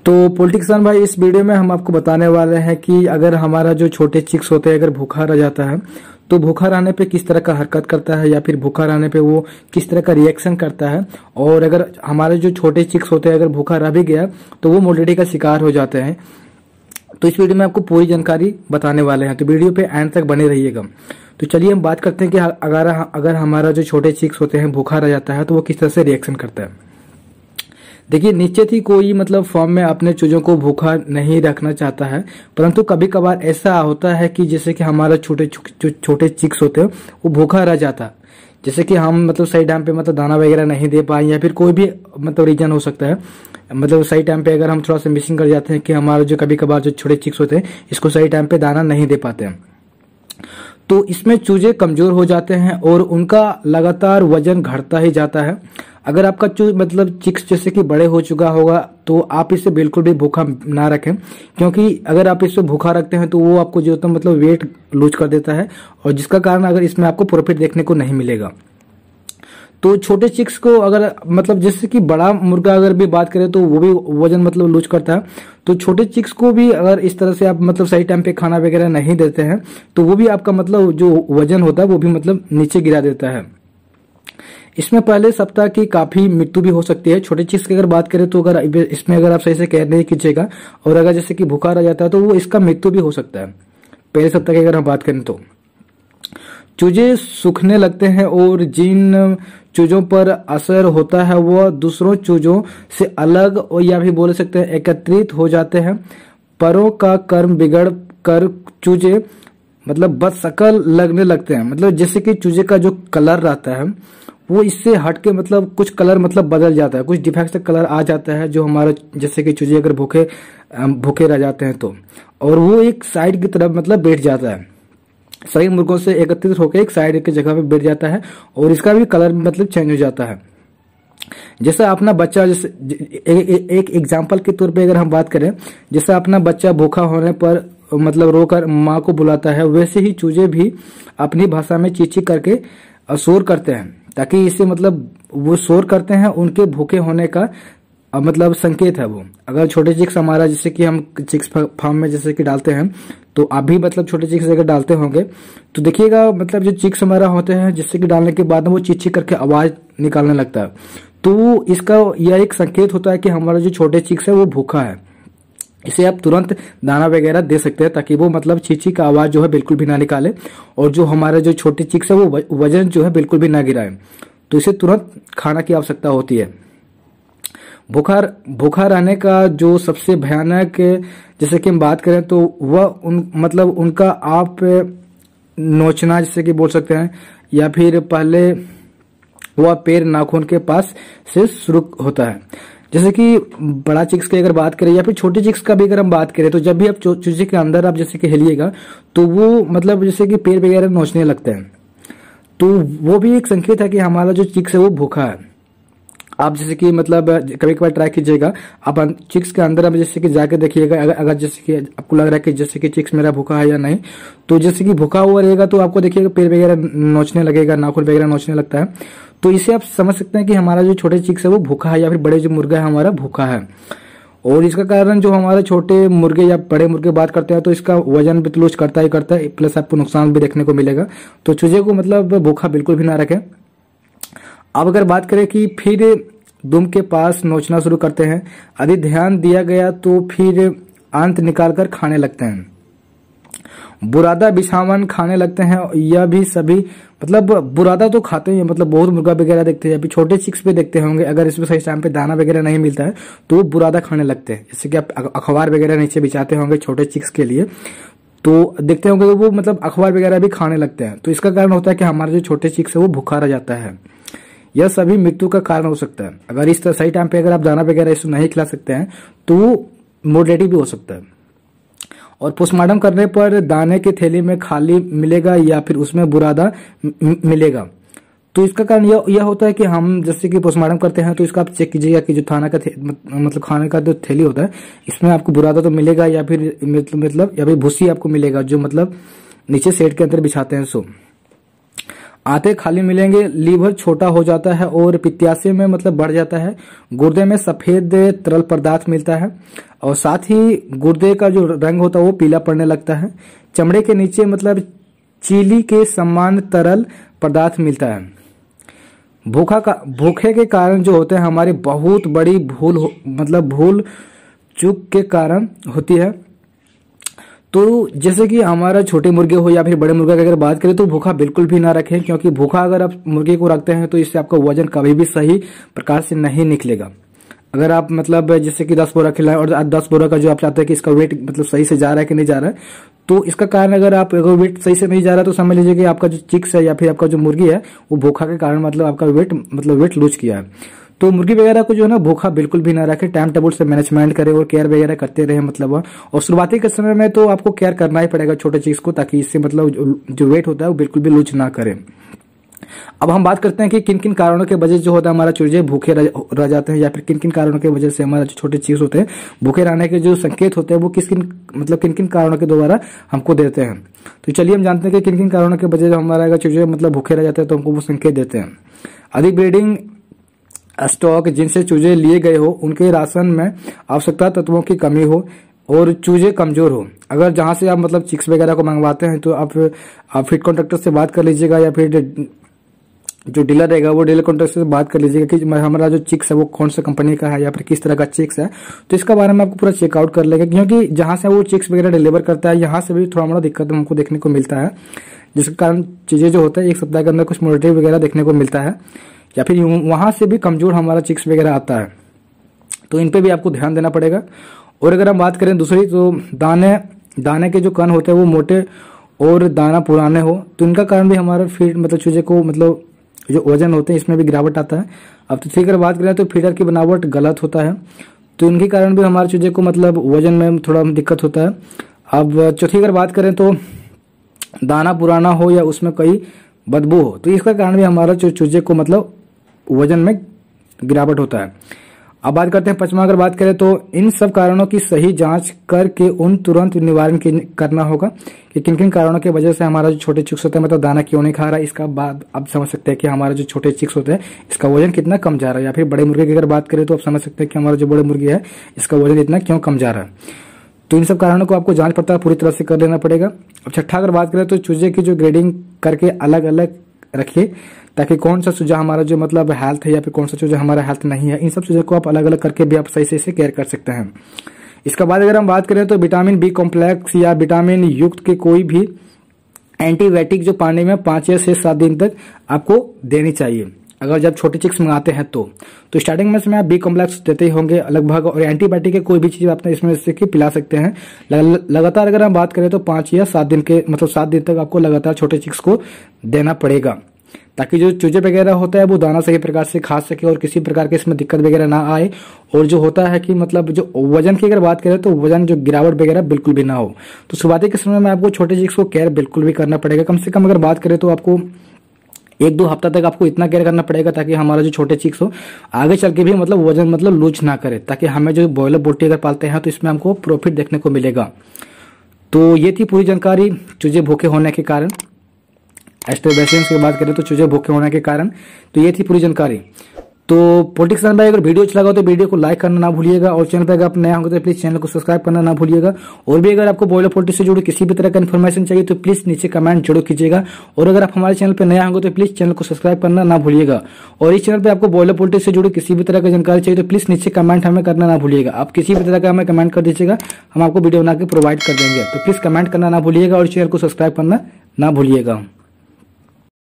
तो पॉलिटिक्सन भाई, इस वीडियो में हम आपको बताने वाले हैं कि अगर हमारा जो छोटे चिक्स होते हैं अगर भूखा रह जाता है तो भूखा रहने पे किस तरह का हरकत करता है या फिर भूखा रहने पे वो किस तरह का रिएक्शन करता है। और अगर हमारे जो छोटे चिक्स होते हैं अगर भूखा रह भी गया तो वो मोर्टेलिटी का शिकार हो जाते हैं। तो इस वीडियो में आपको पूरी जानकारी बताने वाले हैं, तो वीडियो पे एंड तक बने रहिएगा। तो चलिए हम बात करते हैं कि अगर हमारा जो छोटे चिक्स होते हैं भूखा रह जाता है तो वो किस तरह से रिएक्शन करता है। देखिए, नीचे थी कोई मतलब फॉर्म में अपने चूजों को भूखा नहीं रखना चाहता है, परंतु कभी कभार ऐसा होता है कि जैसे कि हमारा छोटे चिक्स होते हैं वो भूखा रह जाता है। जैसे कि हम मतलब सही टाइम पे मतलब दाना वगैरह नहीं दे पाए या फिर कोई भी मतलब रीजन हो सकता है। मतलब सही टाइम पे अगर हम थोड़ा सा मिसिंग कर जाते हैं कि हमारा जो कभी कभार जो छोटे चिक्स होते हैं इसको सही टाइम पे दाना नहीं दे पाते हैं, तो इसमें चूजे कमजोर हो जाते हैं और उनका लगातार वजन घटता ही जाता है। अगर आपका मतलब चिक्स जैसे कि बड़े हो चुका होगा तो आप इसे बिल्कुल भी भूखा ना रखें, क्योंकि अगर आप इसे भूखा रखते हैं तो वो आपको जो होता है मतलब वेट लूज कर देता है और जिसका कारण अगर इसमें आपको प्रॉफिट देखने को नहीं मिलेगा। तो छोटे चिक्स को अगर मतलब जैसे कि बड़ा मुर्गा अगर भी बात करें तो वो भी वजन मतलब लूज करता है, तो छोटे चिक्स को भी अगर इस तरह से आप मतलब सही टाइम पे खाना वगैरह नहीं देते हैं तो वो भी आपका मतलब जो वजन होता है वो भी मतलब नीचे गिरा देता है। इसमें पहले सप्ताह की काफी मृत्यु भी हो सकती है। छोटे चिक्स की अगर बात करें तो अगर इसमें अगर आप सही से केयर नहीं कीजिएगा और अगर जैसे कि भूखा रह जाता है तो वो इसका मृत्यु भी हो सकता है पहले सप्ताह की अगर हम बात करें तो। चूजे सूखने लगते हैं और जिन चूजों पर असर होता है वह दूसरों चूजों से अलग और या भी बोल सकते हैं एकत्रित हो जाते हैं। परों का कर्म बिगड़ कर चूजे मतलब बदशक्ल लगने लगते हैं। मतलब जैसे कि चूजे का जो कलर रहता है वो इससे हट के मतलब कुछ कलर मतलब बदल जाता है, कुछ डिफेक्ट कलर आ जाता है जो हमारा जैसे कि चूजे अगर भूखे रह जाते हैं तो, और वो एक साइड की तरफ मतलब बैठ जाता है, सही मुर्गों से एकत्रित होकर एक साइड की जगह पे बैठ जाता है और इसका भी कलर मतलब चेंज हो जाता है। जैसा अपना बच्चा जैसे एक एग्जांपल के तौर पे अगर हम बात करें, जैसा अपना बच्चा भूखा होने पर मतलब रोकर माँ को बुलाता है, वैसे ही चूजे भी अपनी भाषा में चींची करके शोर करते हैं ताकि इससे मतलब वो शोर करते हैं उनके भूखे होने का मतलब संकेत है वो। अगर छोटे चिक्स हमारा जैसे कि हम चिक्स फार्म में जैसे कि डालते हैं तो आप भी मतलब छोटे चिक्स अगर डालते होंगे तो देखिएगा मतलब जो चिक्स हमारा होते हैं जैसे कि डालने के बाद वो चींची करके आवाज निकालने लगता है, तो इसका यह एक संकेत होता है कि हमारा जो छोटे चिक्स है वो भूखा है। इसे आप तुरंत दाना वगैरह दे सकते हैं ताकि वो मतलब चींची का आवाज जो है बिल्कुल भी ना निकाले और जो हमारे जो छोटे चिक्स है वो वजन जो है बिल्कुल भी ना गिराए, तो इसे तुरंत खाना की आवश्यकता होती है। भूखा रहने का जो सबसे भयानक जैसे कि हम बात करें तो वह मतलब उनका आप नोचना जैसे कि बोल सकते हैं या फिर पहले वह पैर नाखून के पास से शुरू होता है। जैसे कि बड़ा चिक्स की अगर बात करें या फिर छोटे चिक्स का भी अगर हम बात करें तो जब भी आप चूजे के अंदर आप जैसे कि हिलिएगा तो वो मतलब जैसे कि पैर वगैरह नोचने लगते हैं, तो वो भी एक संकेत है कि हमारा जो चिक्स है वो भूखा है। आप जैसे कि मतलब कभी कभार ट्राई कीजिएगा, आप चिक्स के अंदर आप जैसे कि जाके देखिएगा, अगर जैसे कि आपको लग रहा है कि जैसे कि चिक्स मेरा भूखा है या नहीं, तो जैसे कि भूखा हुआ रहेगा तो आपको देखिएगा पैर वगैरह नोचने लगेगा, नाखून वगैरह नोचने लगता है, तो इसे आप समझ सकते हैं कि हमारा जो छोटे चिक्स है वो भूखा है या फिर बड़े जो मुर्गा है हमारा भूखा है। और इसका कारण जो हमारे छोटे मुर्गे या बड़े मुर्गे बात करते हैं तो इसका वजन भी लूज करता ही करता है, प्लस आपको नुकसान भी देखने को मिलेगा। तो चूजे को मतलब भूखा बिल्कुल भी ना रखें। अब अगर बात करें कि फिर दुम के पास नोचना शुरू करते हैं, यदि ध्यान दिया गया तो फिर अंत निकालकर खाने लगते हैं। बुरादा बिछावन खाने लगते हैं, यह भी सभी मतलब बुरादा तो खाते हैं, मतलब बहुत मुर्गा वगैरह देखते हैं, अभी छोटे चिक्स पे देखते होंगे अगर इसमें सही टाइम पे दाना वगैरह नहीं मिलता है तो वो बुरादा खाने लगते हैं। जैसे कि आप अखबार वगैरह नीचे बिछाते होंगे छोटे चिक्स के लिए तो देखते होंगे वो मतलब अखबार वगैरह भी खाने लगते हैं, तो इसका कारण होता है कि हमारा जो छोटे चिक्स है वो भूखा रह जाता है। यह सभी मृत्यु का कारण हो सकता है। अगर इस तरह सही टाइम पे अगर आप दाना वगैरह इसको नहीं खिला सकते हैं तो मोर्टेलिटी भी हो सकता है। और पोस्टमार्टम करने पर दाने के थैली में खाली मिलेगा या फिर उसमें बुरादा मिलेगा, तो इसका कारण यह होता है कि हम जैसे कि पोस्टमार्टम करते हैं तो इसका आप चेक कीजिएगा कि जो थाना का मतलब खाने का जो थैली होता है इसमें आपको बुरादा तो मिलेगा या फिर मतलब या फिर भूसी आपको मिलेगा जो मतलब नीचे सेट के अंदर बिछाते हैं। सो आते खाली मिलेंगे, लीवर छोटा हो जाता है और पित्ताशय में मतलब बढ़ जाता है, गुर्दे में सफेद तरल पदार्थ मिलता है और साथ ही गुर्दे का जो रंग होता है वो पीला पड़ने लगता है। चमड़े के नीचे मतलब चीली के समान तरल पदार्थ मिलता है। भूखे के कारण जो होते हैं हमारी बहुत बड़ी भूल चूक के कारण होती है। तो जैसे कि हमारा छोटे मुर्गे हो या फिर बड़े मुर्गे की अगर बात करें तो भूखा बिल्कुल भी ना रखें, क्योंकि भूखा अगर आप मुर्गे को रखते हैं तो इससे आपका वजन कभी भी सही प्रकार से नहीं निकलेगा। अगर आप मतलब जैसे कि 10 बोरा खिलाएं और 10 बोरा का जो आप चाहते हैं कि इसका वेट मतलब सही से जा रहा है कि नहीं जा रहा है, तो इसका कारण अगर वेट सही से नहीं जा रहा तो समझ लीजिए कि आपका जो चिक्स है या फिर आपका जो मुर्गी है वो भूखा के कारण मतलब आपका वेट लूज किया है। तो मुर्गी वगैरह को जो है ना भूखा बिल्कुल भी ना रखे, टाइम टेबल से मैनेजमेंट करें और केयर वगैरह करते रहे मतलब। और शुरुआती के समय में तो आपको केयर करना ही पड़ेगा छोटे चीज को, ताकि इससे मतलब जो वेट होता है वो बिल्कुल भी लूज ना करे। अब हम बात करते हैं कि किन किन कारणों के वजह से जो होता है हमारा चूजे भूखे रह जाते हैं, या फिर किन किन कारणों की वजह से हमारा जो छोटे चीज होते हैं भूखे रहने के जो संकेत होते हैं वो किन किन कारणों के द्वारा हमको देते हैं। तो चलिए हम जानते हैं कि किन किन कारणों की वजह से हमारा चूजे मतलब भूखे रह जाते हैं तो हमको वो संकेत देते हैं। अधिक ब्रीडिंग स्टॉक जिनसे चूजे लिए गए हो उनके राशन में आवश्यकता तत्वों की कमी हो और चूजे कमजोर हो। अगर जहां से आप मतलब चिक्स वगैरह को मंगवाते हैं तो आप फीड कॉन्ट्रैक्टर से बात कर लीजिएगा, या फिर जो डीलर रहेगा वो डीलर कॉन्ट्रैक्टर से बात कर लीजिएगा कि हमारा जो चिक्स है वो कौन सा कंपनी का है या फिर किस तरह का चिक्स है। तो इसका बारे में आपको पूरा चेकआउट कर लेगा, क्योंकि जहां से वो चिक्स वगैरह डिलीवर करता है यहाँ से भी थोड़ा मोड़ा दिक्कत हमको देखने को मिलता है, जिसके कारण चीजें जो होता है एक सप्ताह के अंदर कुछ मोर्टेलिटी वगैरह देखने को मिलता है, या फिर वहां से भी कमजोर हमारा चिक्स वगैरह आता है। तो इन पे भी आपको ध्यान देना पड़ेगा। और अगर हम बात करें दूसरी, तो दाने के जो कण होते हैं वो मोटे और दाना पुराने हो तो इनका कारण भी हमारा फीड मतलब चूजे को मतलब जो वजन होते हैं इसमें भी गिरावट आता है। अब तीसरी अगर बात करें तो फीडर की बनावट गलत होता है, तो इनके कारण भी हमारे चूजे को मतलब वजन में थोड़ा दिक्कत होता है। अब चौथी अगर बात करें तो दाना पुराना हो या उसमें कोई बदबू हो तो इसका कारण भी हमारा चूजे को मतलब वजन में गिरावट होता है। अब बात करते हैं पांचवा, अगर बात करें तो इन सब कारणों की सही जांच करके उन तुरंत निवारण करना होगा कि किन किन कारणों की वजह से हमारा जो छोटे चिक्स होते हैं मतलब दाना क्यों नहीं खा रहा है। इसका बाद आप समझ सकते हैं कि हमारा जो छोटे चिक्स होते हैं इसका वजन कितना कम जा रहा है। या फिर बड़े मुर्गे की अगर बात करें तो आप समझ सकते हैं कि हमारा जो बड़े मुर्गी है इसका वजन इतना क्यों कम जा रहा है। तो इन सब कारणों को आपको जांच पड़ताल पूरी तरह से कर लेना पड़ेगा। अब छठा अगर बात करें तो चूजे की जो ग्रेडिंग करके अलग अलग रखिए, ताकि कौन सा चूजा हमारा जो मतलब हेल्थ है या फिर कौन सा चूजा हमारा हेल्थ नहीं है, इन सब चीजों को आप अलग अलग करके भी आप सही से केयर कर सकते हैं। इसके बाद अगर हम बात करें तो विटामिन बी कॉम्प्लेक्स या विटामिन युक्त के कोई भी एंटीबायोटिक जो पानी में 5 से 7 दिन तक आपको देनी चाहिए अगर जब छोटे चिक्स मंगाते हैं तो स्टार्टिंग में इसमें आप बी कॉम्प्लेक्स देते ही होंगे लगभग, और एंटीबायोटिक के कोई भी चीज आप इसमें से पिला सकते हैं। लगातार अगर हम बात करें तो 5 या 7 दिन के मतलब 7 दिन तक आपको लगातार छोटे चिक्स को देना पड़ेगा, ताकि जो चूजे वगैरह होता है वो दाना सही प्रकार से खा सके और किसी प्रकार के इसमें दिक्कत वगैरह ना आए। और जो होता है कि मतलब जो वजन की अगर बात करें तो वजन जो गिरावट वगैरह बिल्कुल भी ना हो। तो शुरुआती के समय में आपको छोटे चिक्स को केयर बिल्कुल भी करना पड़ेगा। कम से कम अगर बात करें तो आपको 1-2 हफ्ता तक आपको इतना केयर करना पड़ेगा ताकि हमारा जो छोटे चिक्स हो आगे चल के भी मतलब वजन मतलब लूज ना करे, ताकि हमें जो बॉयलर पोल्ट्री अगर पालते हैं तो इसमें हमको प्रॉफिट देखने को मिलेगा। तो ये थी पूरी जानकारी चूजे भूखे होने के कारण। एस्ट्रोबैसियंस की बात करें तो चूजे भूखे होने के कारण, तो ये थी पूरी जानकारी। तो पोल्ट्री किसान भाई अगर वीडियो अच्छा लगा तो वीडियो को लाइक करना ना भूलिएगा, और चैनल पर अगर आप नए होंगे तो प्लीज चैनल को सब्सक्राइब करना ना भूलिएगा। और भी अगर आपको बॉयलर पोल्ट्री से जुड़ी किसी भी तरह का इन्फॉर्मेशन चाहिए तो प्लीज नीचे कमेंट जरूर कीजिएगा। और अगर आप हमारे चैनल पर नए होंगे तो प्लीज चैनल को सब्सक्राइब करना ना भूलिएगा। और इस चैनल पर आपको बॉयलर पोल्ट्री से जुड़ी किसी भी तरह की जानकारी चाहिए तो प्लीज नीचे कमेंट हमें करना ना भूलिएगा। आप किसी भी तरह का हमें कमेंट कर दीजिएगा, हम आपको वीडियो बना के प्रोवाइड कर देंगे। तो प्लीज कमेंट करना ना भूलिएगा और चैनल को सब्सक्राइब करना ना भूलिएगा।